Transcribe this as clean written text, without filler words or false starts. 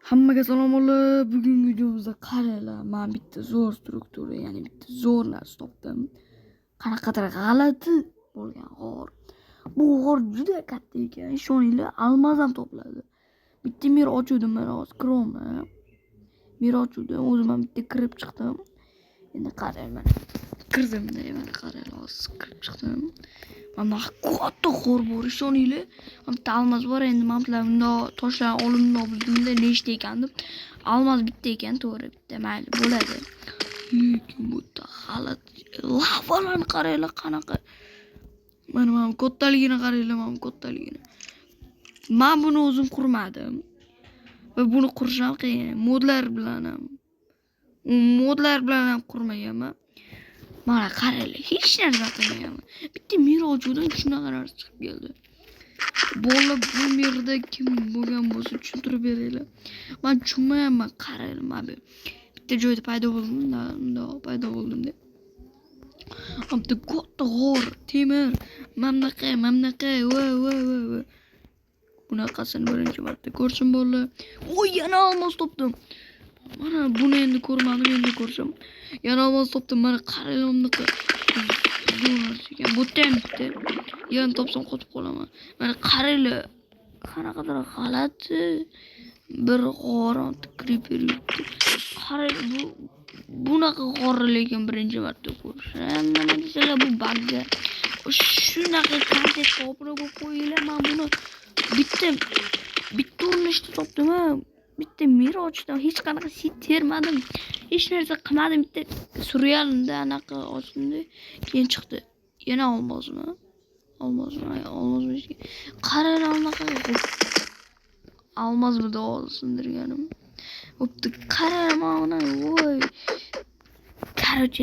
Hammaga salom olib, bugungi videomizda qaranglar, men bitta zo'r struktura, ya'ni bitta zo'r narsa topdim. Qanaqadir g'alati bo'lgan g'or. Bu g'or juda katta ekan, ishoninglar, almaz ham topiladi. Bitta mer ochuvdim mana hozir kiromni. Mer ochuvdim, o'zim ham bitta kirib chiqdim. Endi qarang mana. Kirdim-da, mana qarang, hozir kirib chiqdim. Mana katta g'or bor, ishoninglar. Bitta almaz bor, endi men bilan bundoq toshlarni olimdan bildimda nechta ekan deb. Almaz bitta ekan, to'g'ri, bitta mayli bo'ladi. Lekin bu yerda g'alati lavalarni qaranglar qanaqa. Mana kattaligini qaranglar, mana kattaligini. Men buni o'zim qurmadim. Va buni qurish ham qiyin. Modlar bilan ham qurmaganman. Mana qaranglar, hech narsa qilmaganman. Bitta mer ochuvdim, shunaqa narsa chiqib keldi. Bolalar bu merda kim bo'lgan bo'lsa tushuntirib beringlar. Men tushunmayapman, qaranglar, mana bitta joyda paydo bo'ldim-da, bundoq paydo bo'ldim-da. Bitta katta g'or, temir, mamnaqa, voy. Bunaqasini birinchi marta ko'rishim bo'ldi. Voy, yana olmos topdim. Mana buni endi ko'rmadim, endi ko'rishim. Yana olmos topdim, mana qaranglar bunaqa. Bu ham bitta. Yana topsam qotib qolaman. Mana qaranglar. Qanaqadir g'alati bir g'orni creeper yuribdi. Qaranglar, bunaqa g'orni lekin birinchi marta ko'rishim. Nima desalar bu bagga. Shunaqa kontent topib qo'yinglar. Men buni bitta urinishda topdim. Bitta mer ochdim, hech qanaqa sit termadim. Hech narsa qilmadim, bitta surrealda anaqa ochdim-da, keyin chiqdi. Yana olmosmi? Qaranglar anaqa. Olmosmi deb sindirganim. Bo'pti, qaranglar mana, voy. Короче,